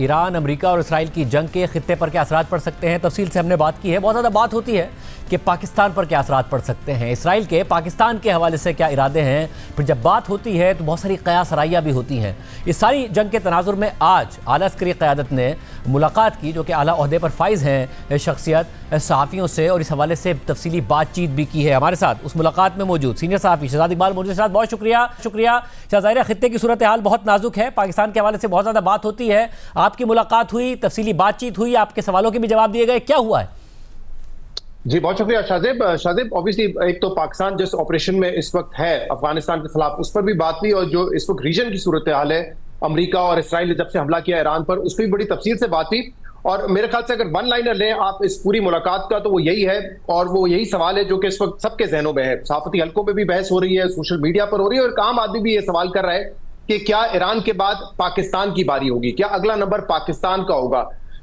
Iran, America और Israel की जंग के खित्ते पर क्या असरात पड़ सकते हैं, तफसील से हमने बात की है। बहुत ज़्यादा बात होती है कि पाकिस्तान पर क्या असरात पड़ सकते हैं, इसराइल के पाकिस्तान के हवाले से क्या इरादे हैं। फिर जब बात होती है तो बहुत सारी क़यास राइयाँ भी होती हैं। इस सारी जंग के तनाजुर में आज आला अस्करी क़यादत ने मुलाकात की, जो कि आला ओहदे पर फाइज हैं शख्सियत, सहाफ़ियों से, और इस हवाले से तफसीली बातचीत भी की है। हमारे साथ उस मुलाकात में मौजूद सीनियर सहाफ़ी शहजाद इकबाल मौजूद हैं। बहुत शुक्रिया। शाहज़ाहिर खित्ते की सूरत हाल बहुत नाजुक है, पाकिस्तान के हवाले से बहुत ज़्यादा बात होती है। आपकी मुलाकात हुई, तफसीली बातचीत हुई, आपके सवालों के भी जवाब दिए गए, क्या हुआ है? जी बहुत शुक्रिया शाहजेब। ऑब्वियसली एक तो पाकिस्तान जिस ऑपरेशन में इस वक्त है अफगानिस्तान के खिलाफ, उस पर भी बात हुई, और जो इस वक्त रीजन की सूरत हाल है, अमेरिका और इसराइल ने जब से हमला किया ईरान पर, उस पर भी बड़ी तफसील से बात हुई। और मेरे ख्याल से अगर वन लाइनर लें आप इस पूरी मुलाकात का, तो वो यही है, और वो यही सवाल है जो कि इस वक्त सबके जहनों में है। सहाफती हलकों में भी बहस हो रही है, सोशल मीडिया पर हो रही है, और एक आम आदमी भी ये सवाल कर रहा है कि क्या ईरान के बाद पाकिस्तान की बारी होगी, क्या अगला नंबर पाकिस्तान का होगा।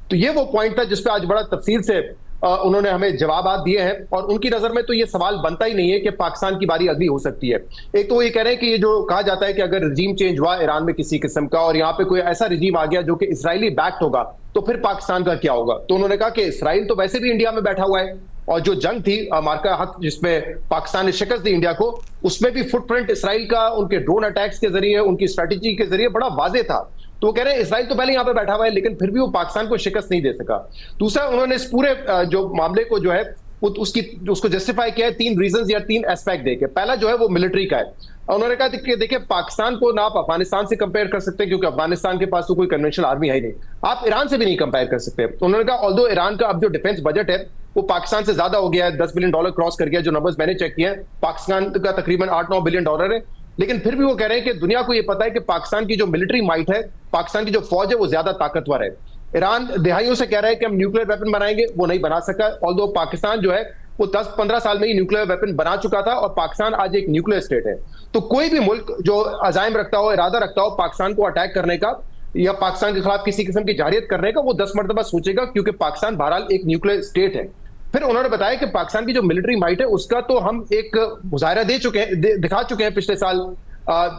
तो ये वो पॉइंट था जिसपे आज बड़ा तफसील से उन्होंने हमें जवाब दिए हैं, और उनकी नजर में तो ये सवाल बनता ही नहीं है कि पाकिस्तान की बारी अगली हो सकती है। एक तो ये कह रहे हैं कि ये जो कहा जाता है कि अगर रजीम चेंज हुआ ईरान में किसी किस्म का, और यहाँ पे कोई ऐसा रजीम आ गया जो कि इसराइली बैक्ड होगा, तो फिर पाकिस्तान का क्या होगा। तो उन्होंने कहा कि इसराइल तो वैसे भी इंडिया में बैठा हुआ है, और जो जंग थी मार्का हक जिसमें पाकिस्तान ने शिकस्त दी इंडिया को, उसमें भी फुटप्रिंट इसराइल का उनके ड्रोन अटैक्स के जरिए, उनकी स्ट्रेटेजी के जरिए बड़ा वाजे था। तो वो कह रहे हैं इसराइल तो पहले यहां पे बैठा हुआ है, लेकिन फिर भी वो पाकिस्तान को शिकस्त नहीं दे सका। दूसरा, उन्होंने इस पूरे जो मामले को जो है उसको जस्टिफाई किया है 3 रीजंस या 3 एस्पेक्ट देके। पहला जो है वो मिलिट्री का है। उन्होंने कहा कि देखिए, पाकिस्तान को ना आप अफगानिस्तान से कंपेयर कर सकते, क्योंकि अफगानिस्तान के पास तो कोई कन्वेंशनल आर्मी है ही नहीं। आप ईरान से भी नहीं कंपेयर कर सकते। उन्होंने कहा ऑल्दो ईरान का अब जो डिफेंस बजट है वो पाकिस्तान से ज्यादा हो गया है, $10 बिलियन क्रॉस कर गया, जो नंबर्स मैंने चेक किए हैं। पाकिस्तान का तकरीबन $8-9 बिलियन है, लेकिन फिर भी वो कह रहे हैं कि दुनिया को ये पता है कि पाकिस्तान की जो मिलिट्री माइट है, पाकिस्तान की जो फौज है, वो ज्यादा ताकतवर है। ईरान दिहाइयों से कह रहा है कि हम न्यूक्लियर वेपन बनाएंगे, वो नहीं बना सका। ऑल्दो पाकिस्तान जो है वो 10-15 साल में ही न्यूक्लियर वेपन बना चुका था, और पाकिस्तान आज एक न्यूक्लियर स्टेट है। तो कोई भी मुल्क जो अजाइम रखता हो, इरादा रखता हो पाकिस्तान को अटैक करने का या पाकिस्तान के खिलाफ किसी किस्म की जारियत करने का, वो 10 मरतबा सोचेगा, क्योंकि पाकिस्तान बहरहाल एक न्यूक्लियर स्टेट है। फिर उन्होंने बताया कि पाकिस्तान की जो मिलिट्री माइट है उसका तो हम एक मुजाहिरा दिखा चुके हैं पिछले साल।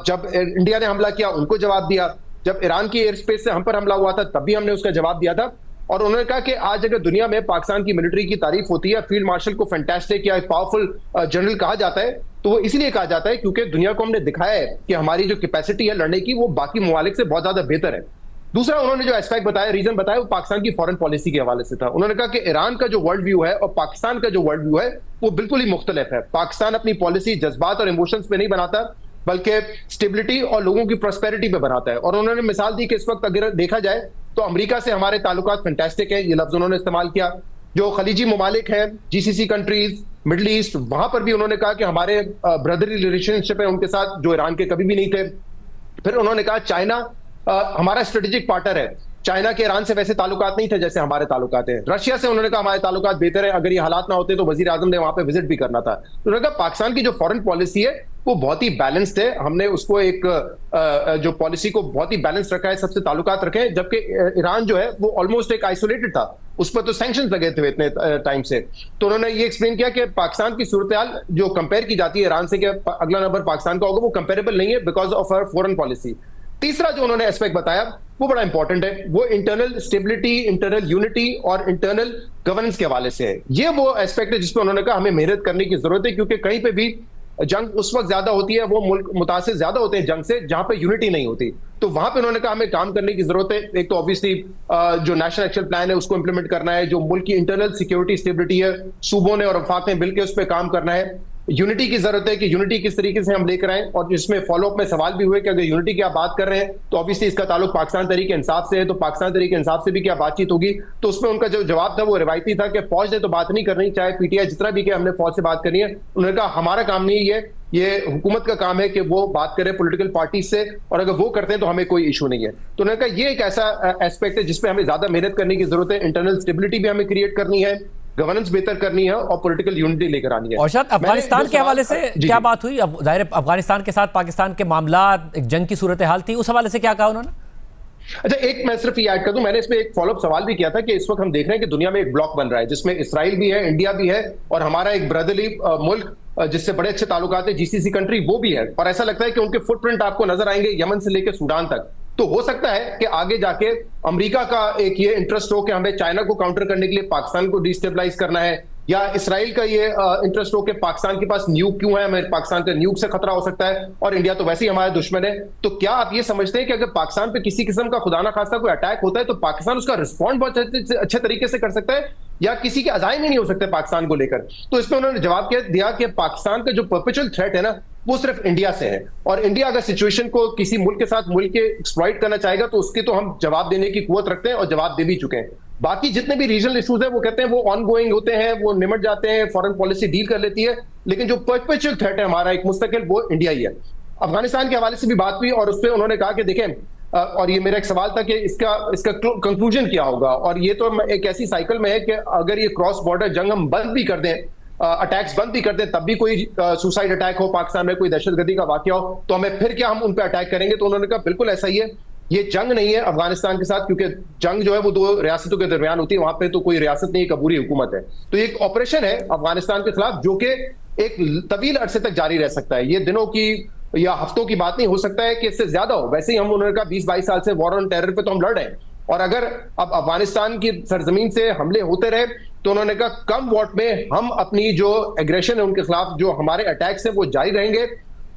जब इंडिया ने हमला किया उनको जवाब दिया, जब ईरान की एयर स्पेस से हम पर हमला हुआ था तब भी हमने उसका जवाब दिया था। और उन्होंने कहा कि आज अगर दुनिया में पाकिस्तान की मिलिट्री की तारीफ होती है, फील्ड मार्शल को फैंटास्टिक या पावरफुल जनरल कहा जाता है, तो वो इसलिए कहा जाता है क्योंकि दुनिया को हमने दिखाया है कि हमारी जो कैपेसिटी है लड़ने की, वो बाकी ममालिक से बहुत ज्यादा बेहतर है। दूसरा, उन्होंने जो एस्पेक्ट बताया, रीजन बताया, वो पाकिस्तान की फॉरेन पॉलिसी के हवाले से था। उन्होंने कहा कि ईरान का जो वर्ल्ड व्यू है और पाकिस्तान का जो वर्ल्ड व्यू है वो बिल्कुल ही मुख्तलिफ है। पाकिस्तान अपनी पॉलिसी जज्बात और इमोशंस पे नहीं बनाता, बल्कि स्टेबिलिटी और लोगों की प्रोस्पेरिटी पे बनाता है। और उन्होंने मिसाल दी कि इस वक्त अगर देखा जाए तो अमेरिका से हमारे ताल्लुकात फैंटास्टिक है, ये लफ्ज उन्होंने इस्तेमाल किया। जो खलीजी ममालिक हैं, जीसीसी कंट्रीज, मिडल ईस्ट, वहां पर भी उन्होंने कहा कि हमारे ब्रदरली रिलेशनशिप है उनके साथ, जो ईरान के कभी भी नहीं थे। फिर उन्होंने कहा चाइना हमारा स्ट्रेटेजिक पार्टनर है। चाइना के ईरान से वैसे ताल्लुकात नहीं थे जैसे हमारे ताल्लुकात हैं। रशिया से उन्होंने कहा हमारे ताल्लुकात बेहतर है, अगर ये हालात ना होते तो वजीर आजम ने वहां पे विजिट भी करना था। तो उन्होंने कहा पाकिस्तान की जो फॉरेन पॉलिसी है वो बहुत ही बैलेंस्ड है, हमने उसको एक जो पॉलिसी को बहुत ही बैलेंस रखा है, सबसे ताल्लुकात रखे हैं। जबकि ईरान जो है वो ऑलमोस्ट एक आइसोलेटेड था, उस पर तो सैंक्शंस लगे थे इतने टाइम से। तो उन्होंने ये एक्सप्लेन किया कि पाकिस्तान की सूरत हाल जो कंपेयर की जाती है ईरान से कि अगला नंबर पाकिस्तान का होगा, वो कंपेरेबल नहीं है because of our foreign policy. तीसरा जो उन्होंने एस्पेक्ट बताया वो बड़ा इंपॉर्टेंट है, वो इंटरनल स्टेबिलिटी, इंटरनल यूनिटी और इंटरनल गवर्नेंस के हवाले से है। ये वो एस्पेक्ट है जिसपे उन्होंने कहा हमें मेहनत करने की जरूरत है, क्योंकि कहीं पे भी जंग उस वक्त ज्यादा होती है, वो मुल्क मुतासिर ज्यादा होते हैं जंग से जहां पे यूनिटी नहीं होती। तो वहां पे उन्होंने कहा हमें काम करने की जरूरत है। एक तो ऑब्वियसली जो नेशनल एक्शन प्लान है उसको इंप्लीमेंट करना है, जो मुल्क की इंटरनल सिक्योरिटी स्टेबिलिटी है, सूबों ने और वफाक ने मिलकर उस पर काम करना है। यूनिटी की जरूरत है कि यूनिटी किस तरीके से हम लेकर आए, और जिसमें फॉलोअप में सवाल भी हुए कि अगर यूनिटी की आप बात कर रहे हैं तो ऑब्वियसली इसका ताल्लुक पाकिस्तान तहरीक इंसाफ से है, तो पाकिस्तान तहरीक इंसाफ से भी क्या बातचीत होगी। तो उसमें उनका जो जवाब था वो रिवायती था कि फौज ने तो बात नहीं करनी, चाहे पीटीआई जितना भी कि हमने फौज से बात करनी है। उन्होंने कहा हमारा काम नहीं है, ये हुकूमत का काम है कि वो बात करे पॉलिटिकल पार्टी से, और अगर वो करते हैं तो हमें कोई इशू नहीं है। तो उन्होंने कहा ये एक ऐसा एस्पेक्ट है जिसपे हमें ज्यादा मेहनत करने की जरूरत है, इंटरनल स्टेबिलिटी भी हमें क्रिएट करनी है, गवर्नेंस बेहतर करनी है, और पॉलिटिकल यूनिटी लेकर आनी है। और शायद अफगानिस्तान के हवाले से क्या बात हुई? अब जाहिर अफगानिस्तान के साथ पाकिस्तान के मामला, एक जंग की सूरत हाल थी, उस हवाले से क्या कहा उन्होंने? अच्छा, एक मैं सिर्फ ये ऐड कर दूं, मैंने इसमें एक फॉलोअप सवाल भी किया था कि इस वक्त हम देख रहे हैं कि दुनिया में एक ब्लॉक बन रहा है जिसमें इसराइल भी है, इंडिया भी है, और हमारा एक ब्रदरली मुल्क जिससे बड़े अच्छे ताल्लुकात है, जीसीसी कंट्री, वो भी है। और ऐसा लगता है कि उनके फुटप्रिंट आपको नजर आएंगे यमन से लेकर सूडान तक। तो हो सकता है कि आगे जाके अमेरिका का एक ये इंटरेस्ट हो कि हमें चाइना को काउंटर करने के लिए पाकिस्तान को डिस्टेबलाइज करना है, या इसराइल का ये इंटरेस्ट हो कि पाकिस्तान के पास न्यूक क्यों है, हमें पाकिस्तान का न्यूक से खतरा हो सकता है, और इंडिया तो वैसे ही हमारा दुश्मन है। तो क्या आप ये समझते हैं कि अगर पाकिस्तान पे किसी किस्म का खुदा ना खास्ता कोई अटैक होता है तो पाकिस्तान उसका रिस्पॉन्ड बहुत अच्छे तरीके से कर सकता है, या किसी के अजाइम ही नहीं हो सकते पाकिस्तान को लेकर? तो इसमें उन्होंने जवाब दिया कि पाकिस्तान का जो परपेचुअल थ्रेट है ना, वो सिर्फ इंडिया से है, और इंडिया अगर सिचुएशन को किसी मुल्क के साथ मुल्क के एक्सप्लॉइट करना चाहेगा तो उसके तो हम जवाब देने की कुव्वत रखते हैं और जवाब दे भी चुके हैं। बाकी जितने भी रीजनल इश्यूज है वो कहते हैं वो ऑन गोइंग होते हैं, वो निमट जाते हैं, फॉरेन पॉलिसी डील कर लेती है, लेकिन जो परपेचुअल थ्रेट है हमारा एक मुस्तकिल, वो इंडिया ही है। अफगानिस्तान के हवाले से भी बात हुई और उस पर उन्होंने कहा कि देखें, और ये मेरा एक सवाल था कि इसका कंक्लूजन क्या होगा, और ये तो एक ऐसी साइकिल में है कि अगर ये क्रॉस बॉर्डर जंग हम बंद भी कर दें, अटैक्स बंद भी कर दें, तब भी कोई सुसाइड अटैक हो पाकिस्तान में, कोई दहशतगर्दी का वाकया हो, तो हमें फिर क्या हम उन पर अटैक करेंगे? तो उन्होंने कहा बिल्कुल ऐसा ही है, ये जंग नहीं है अफगानिस्तान के साथ, क्योंकि जंग जो है वो दो रियासतों के दरमियान होती है, वहां पे तो कोई रियासत नहीं, एक अबूरी हुकूमत है। तो एक ऑपरेशन है अफगानिस्तान के खिलाफ जो कि एक तवील अरसे तक जारी रह सकता है, ये दिनों की या हफ्तों की बात नहीं, हो सकता है कि इससे ज्यादा हो। वैसे ही हम, उन्होंने कहा 20-22 साल से वॉर ऑन टेरर पे तो हम लड़ रहे हैं, और अगर अब अफगानिस्तान की सरजमीन से हमले होते रहे तो उन्होंने कहा कम वॉट में हम अपनी जो एग्रेशन है उनके खिलाफ, जो हमारे अटैक्स हैं वो जारी रहेंगे।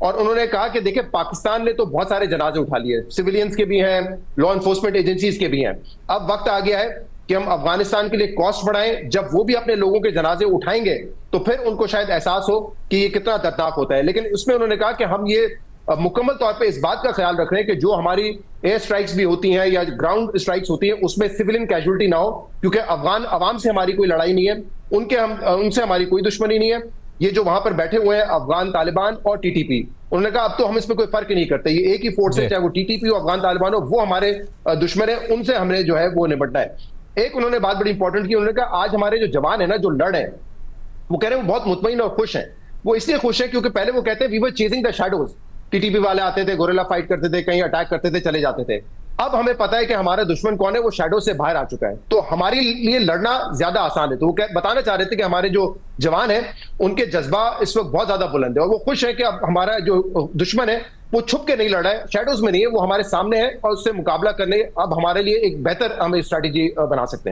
और उन्होंने कहा कि देखिए, पाकिस्तान ने तो बहुत सारे जनाजे उठा लिए, सिविलियंस के भी हैं, लॉ एनफोर्समेंट एजेंसीज के भी हैं। अब वक्त आ गया है कि हम अफगानिस्तान के लिए कॉस्ट बढ़ाएं। जब वो भी अपने लोगों के जनाजे उठाएंगे तो फिर उनको शायद एहसास हो कि ये कितना दर्दनाक होता है। लेकिन उसमें उन्होंने कहा कि हम ये मुकम्मल तौर पे इस बात का ख्याल रख रहे हैं कि जो हमारी एयर स्ट्राइक्स भी होती हैं या ग्राउंड स्ट्राइक्स होती हैं उसमें सिविलियन कैजुअलिटी ना हो, क्योंकि अफगान अवाम से हमारी कोई लड़ाई नहीं है, उनसे हमारी कोई दुश्मनी नहीं है। ये जो वहां पर बैठे हुए हैं अफगान तालिबान और टीटीपी, उन्होंने कहा अब तो हम इसमें कोई फर्क ही नहीं करते, ये एक ही फोर्स है, चाहे वो टीटीपी हो, अफगान तालिबान हो, वो हमारे दुश्मन है, उनसे हमने जो है वो निपटना है। एक उन्होंने बात बड़ी इंपॉर्टेंट की, उन्होंने कहा आज हमारे जो जवान है ना, जो लड़ है, वो कह रहे हैं वो बहुत मुतमईन और खुश हैं। वो इसलिए खुश है क्योंकि पहले वो कहते हैं we were chasing the shadows, TTP वाले आते थे, गोरिल्ला फाइट करते थे, कहीं अटैक करते थे, चले जाते थे। अब हमें पता है कि हमारा दुश्मन कौन है, वो शैडो से बाहर आ चुका है, तो हमारे लिए लड़ना ज्यादा आसान है। तो वो बताना चाह रहे थे कि हमारे जो जवान हैं उनके जज्बा इस वक्त बहुत ज्यादा बुलंद है, और वो खुश है कि अब हमारा जो दुश्मन है वो छुप के नहीं लड़ रहा है, शैडोज में नहीं है, वो हमारे सामने है, और उससे मुकाबला करने अब हमारे लिए एक बेहतर हम स्ट्रैटेजी बना सकते हैं।